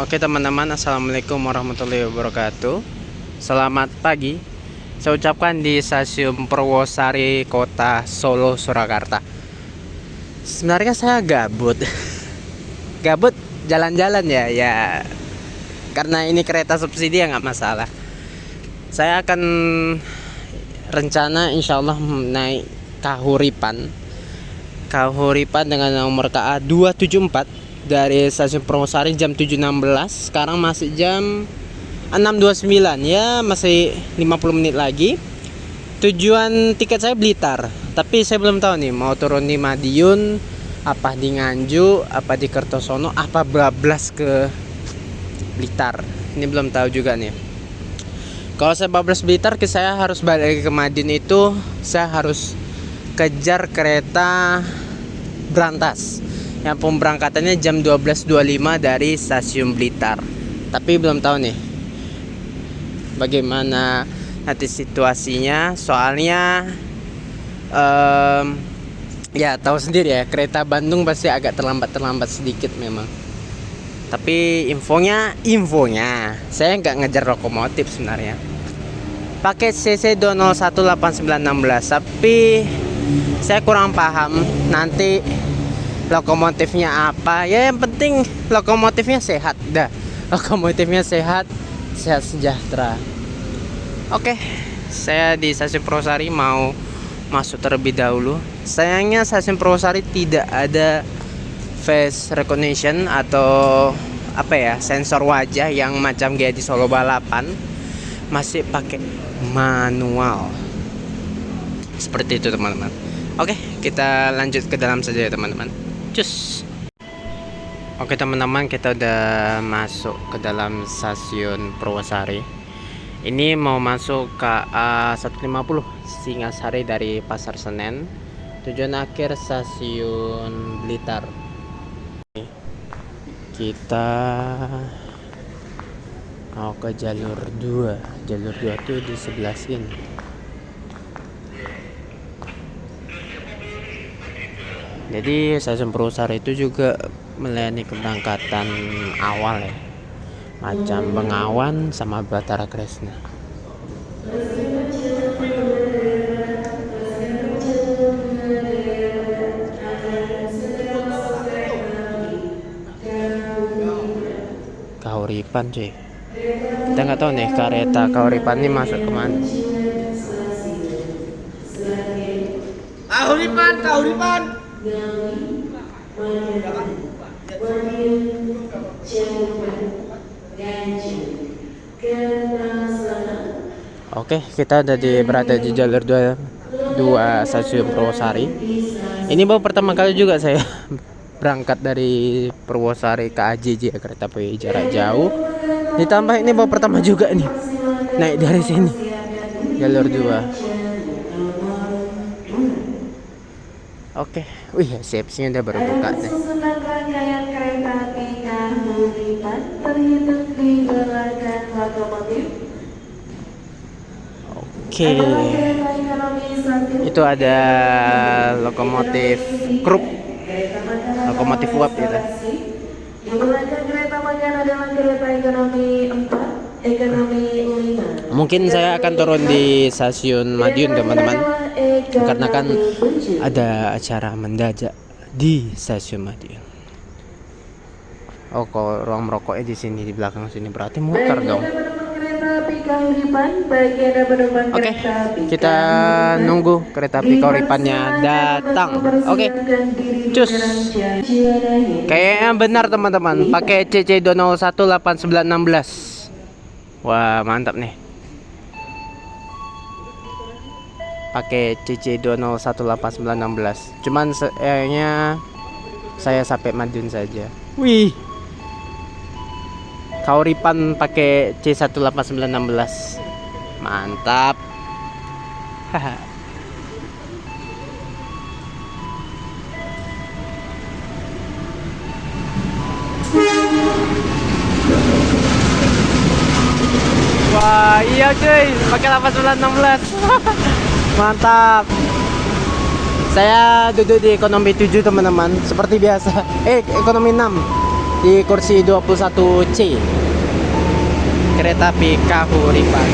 Oke teman-teman, assalamualaikum warahmatullahi wabarakatuh. Selamat pagi. Saya ucapkan di stasiun Purwosari, Kota Solo, Surakarta. Sebenarnya saya gabut, gabut jalan-jalan ya. Karena ini kereta subsidi ya nggak masalah. Saya akan rencana insya Allah naik Kahuripan dengan nomor KA 274 dari stasiun Purwosari jam 7.16. Sekarang masih jam 6.29 ya, masih 50 menit lagi. Tujuan tiket saya Blitar, tapi saya belum tahu nih mau turun di Madiun, apa di Nganjuk, apa di Kertosono, apa bablas ke Blitar. Ini belum tahu juga nih. Kalau saya bablas Blitar, saya harus balik ke Madiun, itu saya harus kejar kereta berantas yang pemberangkatannya jam 12.25 dari stasiun Blitar. Tapi belum tahu nih bagaimana nanti situasinya, soalnya ya tahu sendiri ya, kereta Bandung pasti agak terlambat sedikit memang. Tapi infonya saya nggak ngejar lokomotif sebenarnya, pakai CC 2018916, tapi saya kurang paham nanti lokomotifnya apa ya. Yang penting lokomotifnya sehat dah, lokomotifnya sehat sejahtera. Oke, saya di stasiun Purwosari mau masuk terlebih dahulu. Sayangnya stasiun Purwosari tidak ada face recognition atau apa ya, sensor wajah yang macam kayak di Solo Balapan, masih pakai manual seperti itu teman-teman. Oke, kita lanjut ke dalam saja ya teman-teman. Cus. Oke teman-teman, kita udah masuk ke dalam stasiun Purwosari. Ini mau masuk ke A150 Singasari dari Pasar Senen. Tujuan akhir stasiun Blitar. Kita mau ke jalur 2. Jalur 2 tuh di sebelah sini. Jadi stasiun Purwosari itu juga melayani keberangkatan awal ya, macam Bengawan sama Batara Kresna. Kahuripan cuy, kita nggak tahu nih kereta Kahuripan ini masuk kemana. Kahuripan. Oke, kita berada di jalur 2 stasiun Purwosari. Ini baru pertama kali juga saya berangkat dari Purwosari ke AJJ, kereta api jarak jauh. Ditambah ini baru pertama juga nih naik dari sini jalur 2. Oke, wih, SCFC-nya udah baru buka deh. Rangkaian kereta api Kahuripan terhitung di belakang lokomotif. Oke, itu ada lokomotif Krupp, lokomotif uap gitu. Di belakang kereta makan adalah kereta ekonomi 4, ekonomi 5. Mungkin saya akan turun di stasiun Madiun teman-teman, karena kan ada acara mendadak di stasiun Madiun. Oh, kalau ruang merokoknya di sini, di belakang sini, berarti muter dong. Oke, kita nunggu kereta api Kahuripannya datang. Oke, cus. Kayaknya benar teman-teman, pakai CC 2018916. Wah, mantap nih. Pakai CC 2018916. Cuman sayangnya saya sampai Madiun saja. Wih. Kahuripan pakai C18916. Mantap. Haha. Wah, iya cuy, pakai 8916. Mantap. Saya duduk di ekonomi 7 teman-teman, seperti biasa. Ekonomi 6. di kursi 21C kereta api Kahuripan.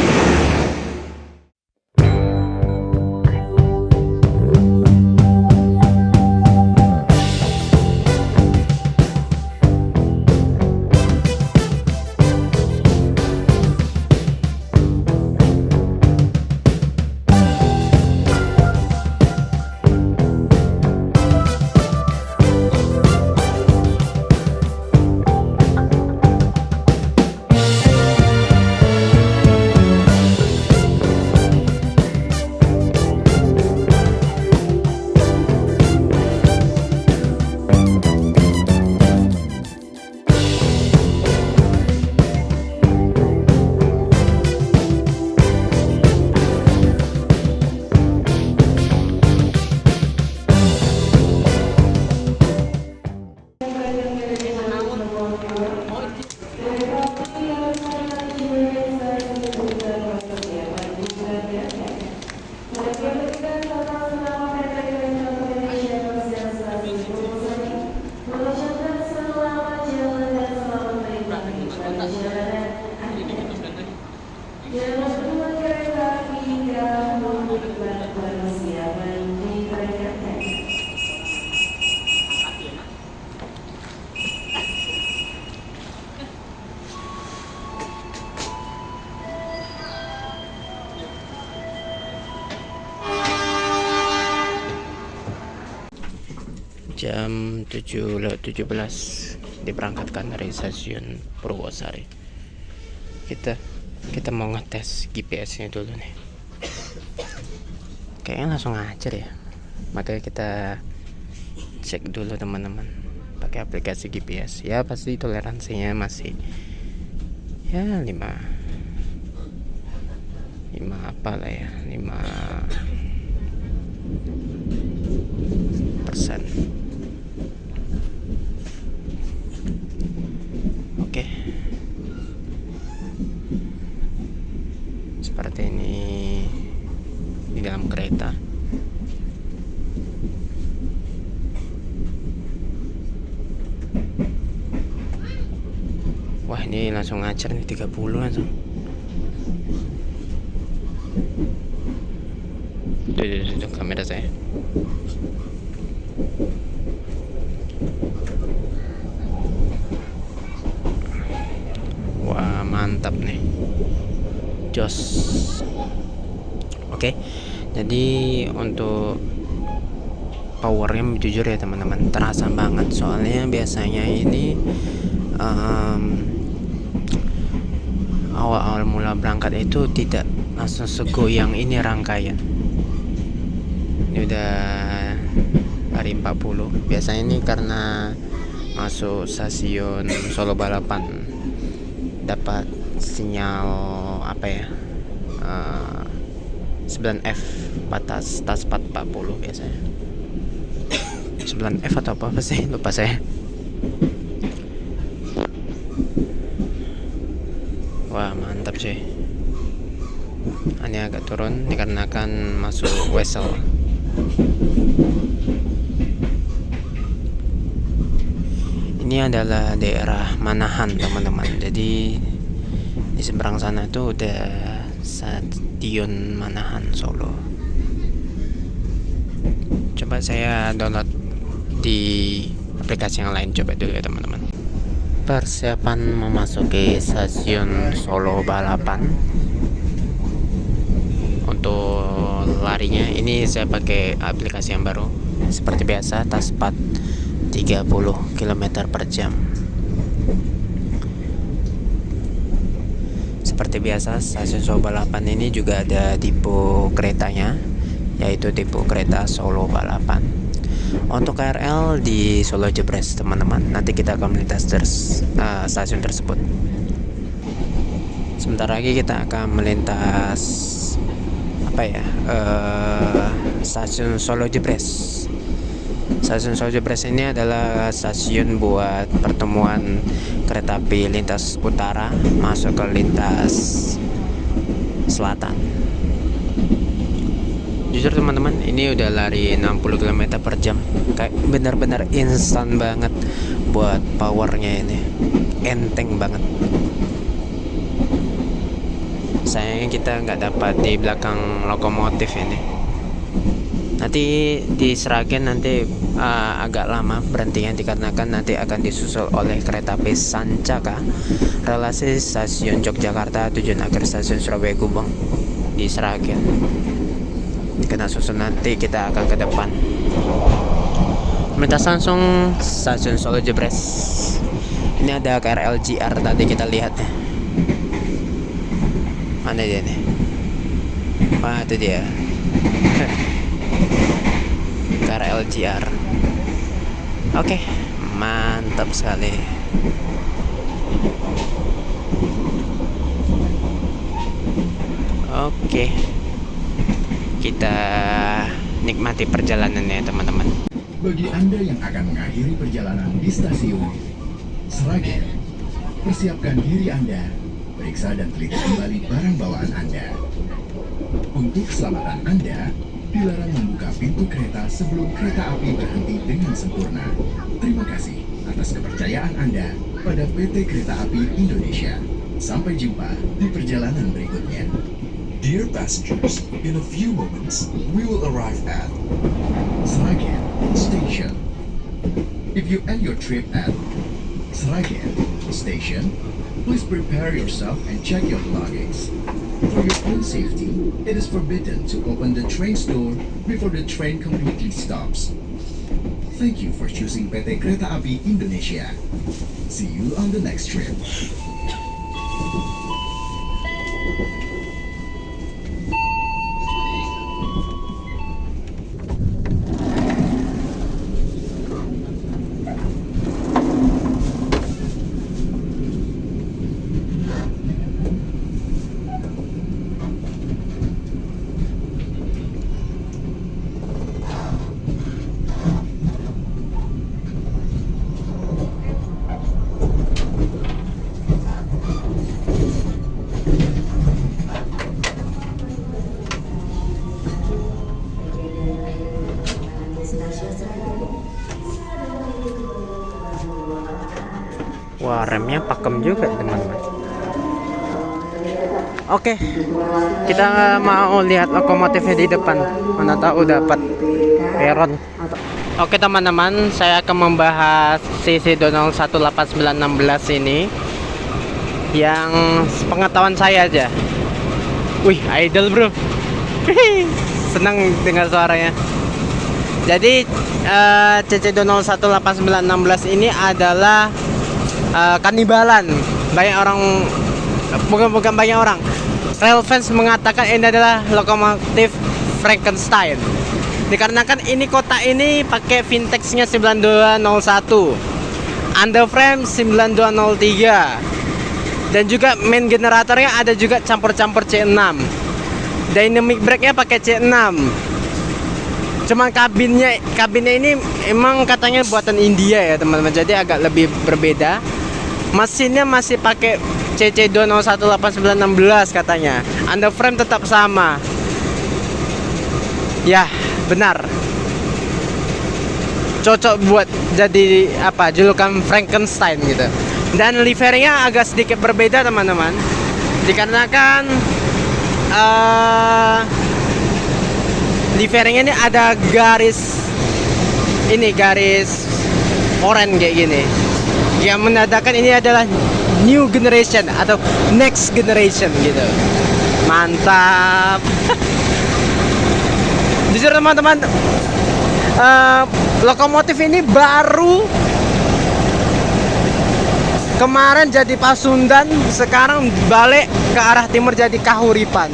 Jam 7.17 diberangkatkan dari stasiun Purwosari. Kita mau ngetes GPS-nya dulu nih. Kayaknya langsung ajar ya. Makanya kita cek dulu teman-teman pakai aplikasi GPS. Ya pasti toleransinya masih ya 5 apa lah ya, 5%. Oke. Seperti ini di dalam kereta. Wah, ini langsung ngajar nih 30 langsung. Tuh, kamera saya. Wah, mantap nih. Jos. Oke. Jadi untuk powernya jujur ya teman-teman, terasa banget. Soalnya biasanya ini awal-awal mula berangkat itu tidak langsung segoyang ini rangkaian. Ini udah hari 40. Biasanya ini karena masuk stasiun Solo Balapan dapat sinyal apa ya, 9F batas tas 440 biasanya. 9F atau apa sih, lupa saya. Wah, mantap sih. Hanya agak turun dikarenakan masuk Wesel. Ini adalah daerah Manahan teman-teman. Jadi di seberang sana itu udah Stasiun Manahan Solo. Coba saya download di aplikasi yang lain, coba dulu ya teman-teman. Persiapan memasuki stasiun Solo Balapan. Untuk larinya ini saya pakai aplikasi yang baru. Seperti biasa, Taspat 30 km per jam. Seperti biasa, stasiun Solo Balapan ini juga ada tipe keretanya, yaitu tipe kereta Solo Balapan. Untuk KRL di Solo Jebres teman-teman. Nanti kita akan melintas stasiun tersebut. Sebentar lagi kita akan melintas stasiun Solo Jebres. Stasiun Solo Jebres ini adalah stasiun buat pertemuan kereta api lintas utara masuk ke lintas selatan. Jujur teman-teman, ini udah lari 60 km per jam. Kayak benar-benar instan banget buat powernya ini. Enteng banget. Sayangnya kita nggak dapat di belakang lokomotif ini. Nanti di Sragen nanti agak lama berhentinya dikarenakan nanti akan disusul oleh kereta api Sancaka relasi stasiun Yogyakarta tujuan akhir stasiun Surabaya Gubeng di Sragen. Kena susun nanti kita akan ke depan. Melintas langsung stasiun Solo Jebres. Ini ada KRL JR tadi kita lihat ya. Mana dia nih? Wah, itu dia. KRL JR. Oke, mantap sekali. Oke, kita nikmati perjalanannya teman-teman. Bagi Anda yang akan mengakhiri perjalanan di stasiun Sragen, persiapkan diri Anda, periksa dan teliti kembali barang bawaan Anda. Untuk keselamatan Anda, dilarang membuka pintu kereta sebelum kereta api berhenti dengan sempurna. Terima kasih atas kepercayaan Anda pada PT Kereta Api Indonesia. Sampai jumpa di perjalanan berikutnya. Dear passengers, in a few moments, we will arrive at Sragen Station. If you end your trip at Sragen Station, please prepare yourself and check your belongings. For your own safety, it is forbidden to open the train's door before the train completely stops. Thank you for choosing PT Kereta Api Indonesia. See you on the next trip. Wah, remnya pakem juga teman-teman. Oke, kita mau lihat lokomotifnya di depan. Mana tahu dapat peron. Oke teman-teman, saya akan membahas CC 2018916 ini yang pengetahuan saya aja. Wih, idol bro. Senang dengar suaranya. Jadi CC 2018916 ini adalah kanibalan. Banyak orang, bukan banyak orang, rail fans mengatakan ini adalah lokomotif Frankenstein dikarenakan ini kotak ini pakai Vintex-nya 9201, underframe 9203, dan juga main generatornya ada juga campur-campur C6, dynamic brake-nya pakai C6. Cuman kabinnya ini emang katanya buatan India ya teman-teman, jadi agak lebih berbeda. Mesinnya masih pakai CC 2018916 katanya. Underframe tetap sama. Ya, benar. Cocok buat jadi apa? Julukan Frankenstein gitu. Dan liverynya agak sedikit berbeda teman-teman. Dikarenakan liverynya ini ada garis oranye kayak gini, yang menandakan ini adalah new generation atau next generation gitu. Mantap. Jujur teman-teman, lokomotif ini baru kemarin jadi Pasundan, sekarang balik ke arah timur jadi Kahuripan.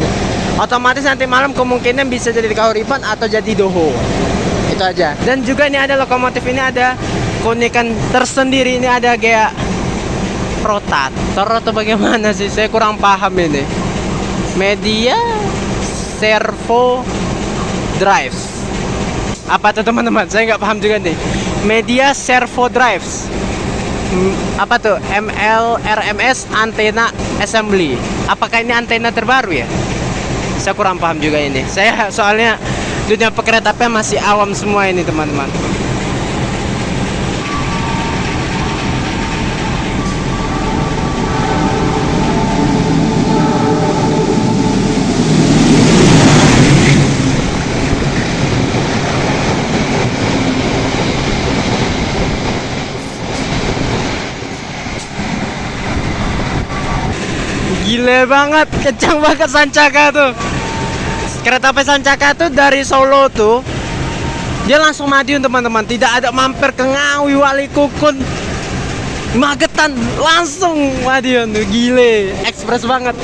Otomatis nanti malam kemungkinan bisa jadi Kahuripan atau jadi Doho. Itu aja. Dan juga ini ada lokomotif ini ada keunikan tersendiri, ini ada kayak rotator atau bagaimana sih, saya kurang paham ini. Media servo drives. Apa tuh teman-teman? Saya nggak paham juga nih. Media servo drives. Apa tuh? MLRMS antena assembly. Apakah ini antena terbaru ya? Saya kurang paham juga ini. Saya soalnya dunia perkeretaapian masih awam semua ini teman-teman. Gile banget, kencang banget Sancaka tuh. Kereta api Sancaka tuh dari Solo tuh dia langsung Madiun teman-teman, tidak ada mampir ke Ngawi, Walikukun, Magetan, langsung Madiun tuh. Gile, ekspres banget.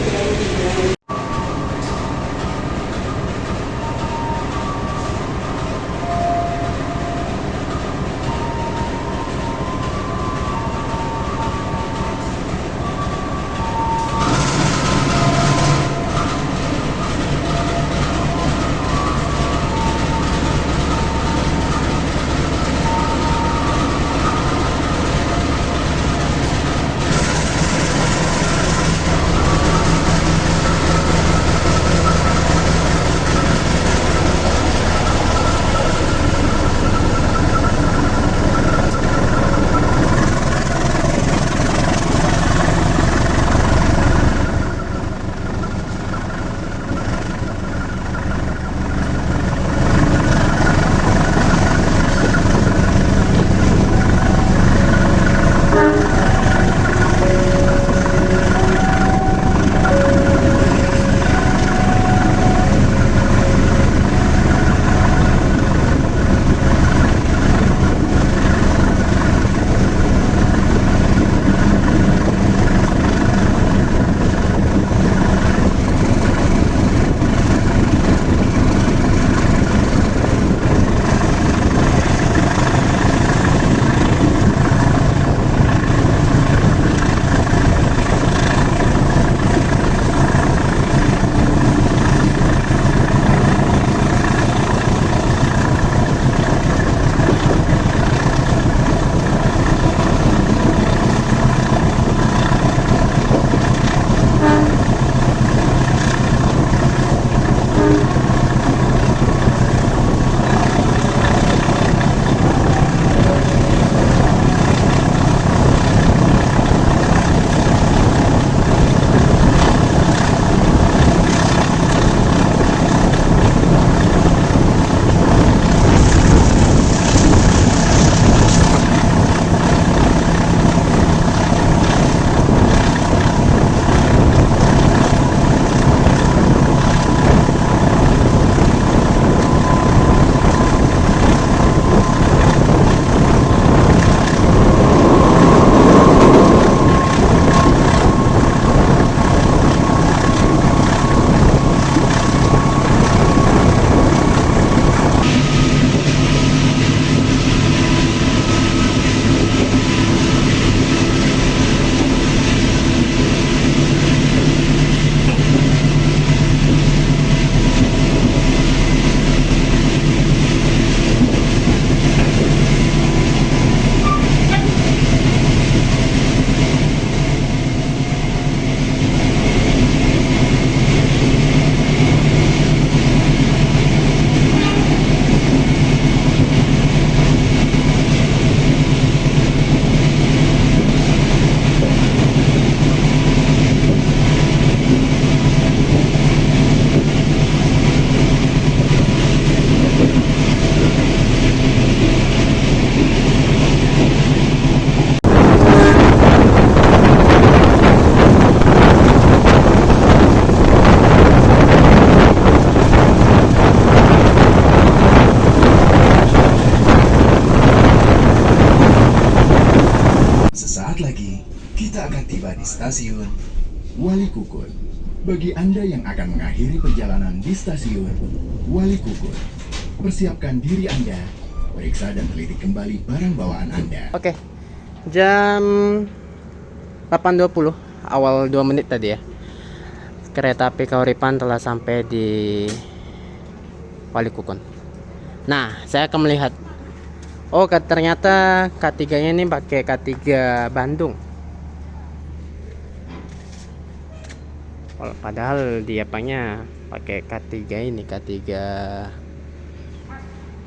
stasiun Walikukun. Bagi Anda yang akan mengakhiri perjalanan di stasiun Walikukun, persiapkan diri Anda, periksa dan teliti kembali barang bawaan Anda. Oke, jam 8.20, awal 2 menit tadi ya. Kereta api Kauripan telah sampai di Walikukun. Nah, saya akan melihat. Oh, ternyata K3-nya ini pakai K3 Bandung. Padahal di apanya pakai K3 ini, K3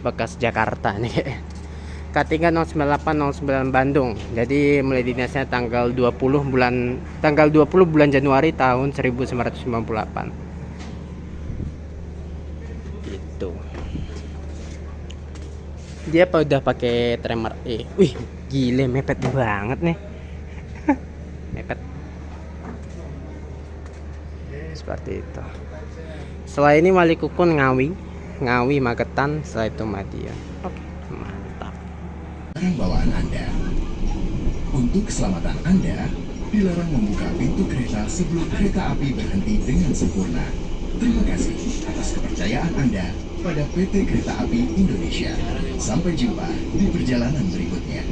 bekas Jakarta nih kayak. K3 09809 Bandung. Jadi mulai dinasnya tanggal 20 bulan Januari tahun 1998. Gitu. Dia udah pakai tremor wih, gile mepet banget nih. Mepet. Seperti itu. Setelah ini Wali Kukun Ngawi Magetan, setelah itu Madiun. Oke, mantap. Barang bawaan Anda. Untuk keselamatan Anda, dilarang membuka pintu kereta sebelum kereta api berhenti dengan sempurna. Terima kasih atas kepercayaan Anda pada PT Kereta Api Indonesia. Sampai jumpa di perjalanan berikutnya.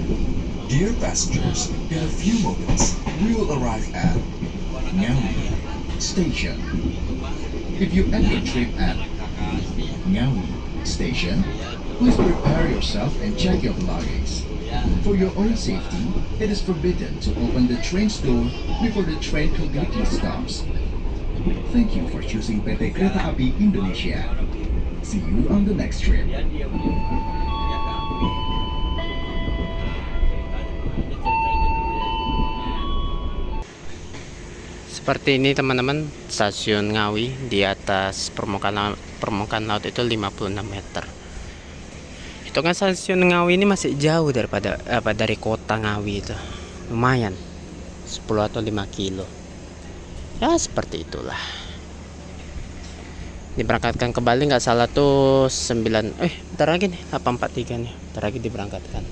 Dear passengers, in a few moments, we will arrive at Ngawi Station. If you end your trip at Ngawi Station, please prepare yourself and check your belongings. For your own safety, it is forbidden to open the train's door before the train completely stops. Thank you for choosing PT Kereta Api Indonesia. See you on the next trip. Seperti ini teman-teman, stasiun Ngawi di atas permukaan laut itu 56 meter. Itu kan stasiun Ngawi ini masih jauh dari kota Ngawi itu. Lumayan 10 atau 5 kilo. Ya seperti itulah. Diberangkatkan ke Bali nggak salah tuh 9 bentar lagi nih 843 nih. Bentar lagi diberangkatkan.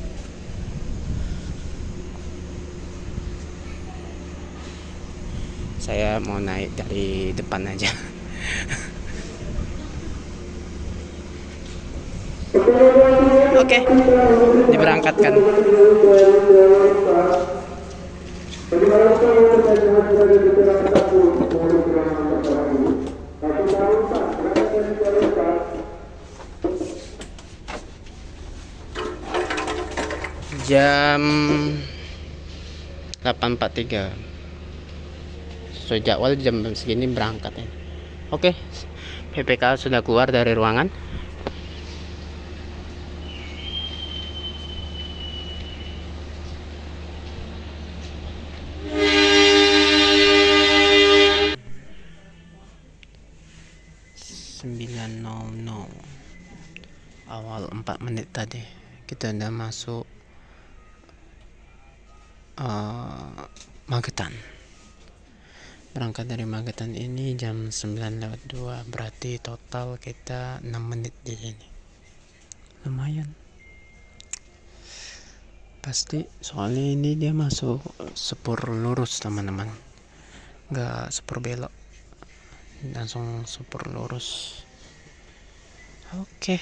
Saya mau naik dari depan aja. Oke, diberangkatkan. Jam 8.43. Sesuai jadwal jam segini berangkat ya. Oke, PPK sudah keluar dari ruangan. Awal 4 menit tadi kita udah masuk Magetan. Berangkat dari Magetan ini jam 9:02, berarti total kita 6 menit di sini. Lumayan. Pasti soalnya ini dia masuk sepur lurus teman-teman. Enggak sepur belok. Langsung sepur lurus. Oke.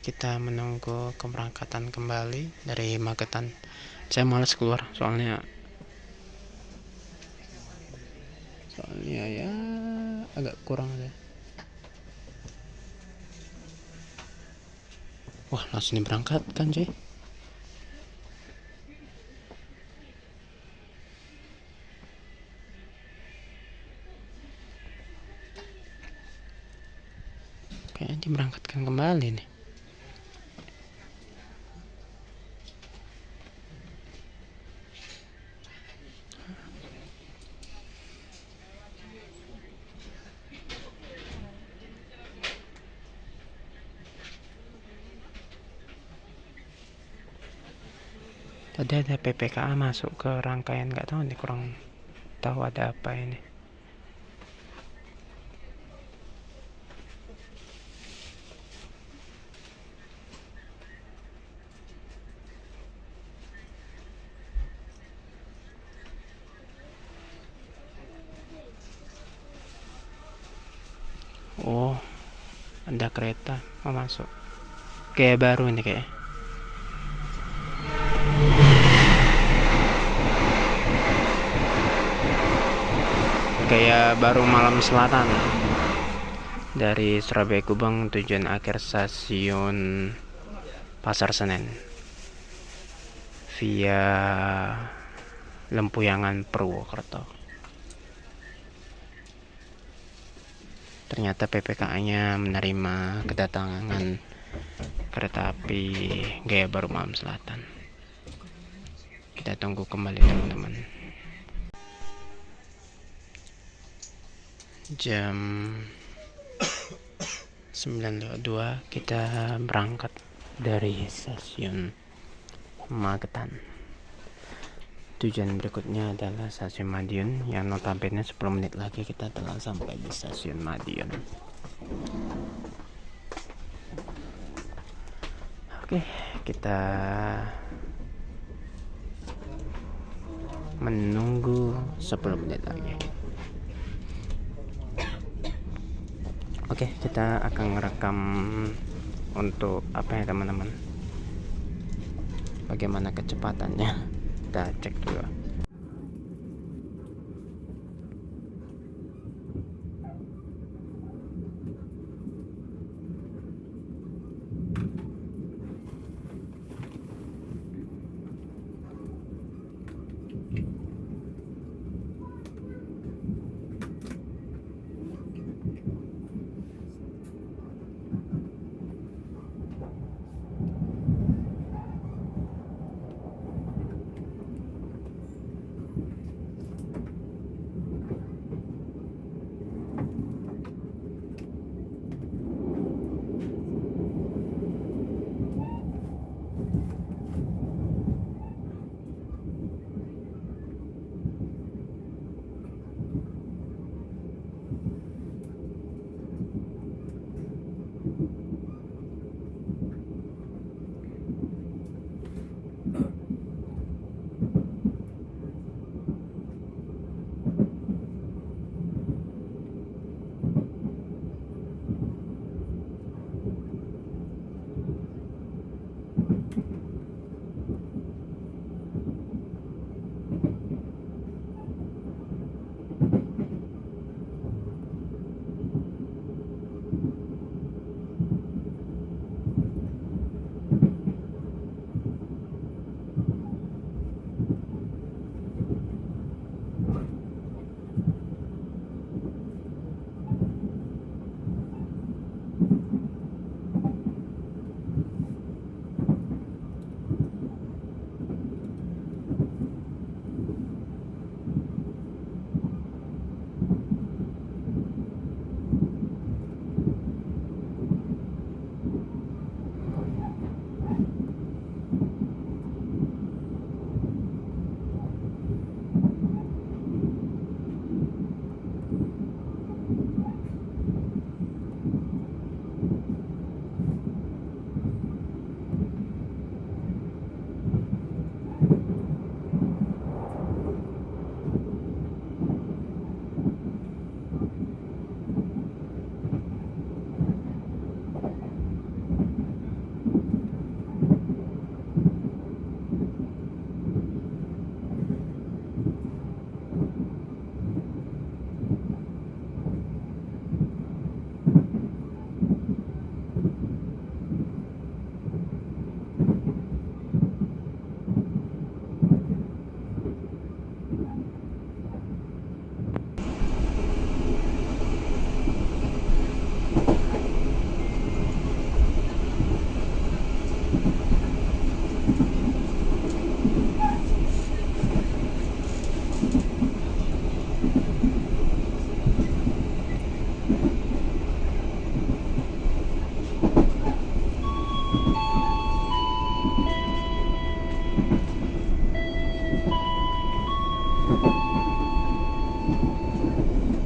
Kita menunggu keberangkatan kembali dari Magetan. Saya malas keluar soalnya ya agak kurang deh. Wah, langsung diberangkatkan cuy. Kayaknya diberangkatkan kembali nih. Tadi ada PPKA masuk ke rangkaian, nggak tahu nih, kurang tahu ada apa ini. Oh, ada kereta mau masuk. Kayak baru ini kayak. Kayak baru malam selatan dari Surabaya Gubeng tujuan akhir stasiun Pasar Senen via Lempuyangan Purwokerto. Ternyata PPKA-nya menerima kedatangan kereta api Gaya Baru Malam Selatan. Kita tunggu kembali teman-teman. Jam 9.02 kita berangkat dari stasiun Magetan. Tujuan berikutnya adalah stasiun Madiun, yang notabene 10 menit lagi kita telah sampai di stasiun Madiun. Oke, kita menunggu 10 menit lagi. Oke, kita akan merekam untuk apa ya teman-teman, bagaimana kecepatannya. Kita cek dulu.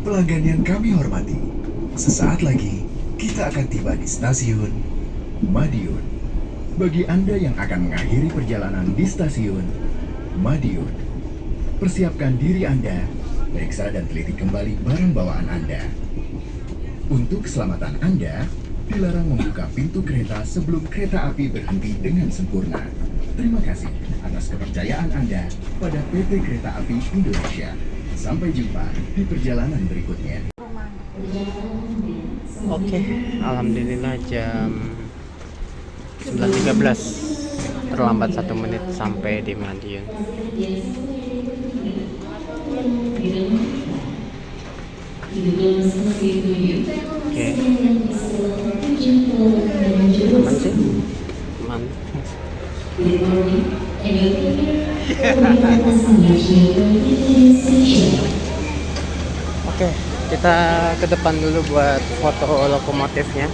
Pelanggan yang kami hormati, sesaat lagi kita akan tiba di stasiun Madiun. Bagi Anda yang akan mengakhiri perjalanan di stasiun Madiun, persiapkan diri Anda, periksa dan teliti kembali barang bawaan Anda. Untuk keselamatan Anda, dilarang membuka pintu kereta sebelum kereta api berhenti dengan sempurna. Terima kasih atas kepercayaan Anda pada PT Kereta Api Indonesia. Sampai jumpa di perjalanan berikutnya. Oke, alhamdulillah jam 9.13, terlambat 1 menit sampai di Madiun. Oke, aman sih. Good morning, and your favorite will be destination station. Oke, kita ke depan dulu buat foto lokomotifnya.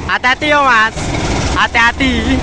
Hati-hati yo mas, hati-hati.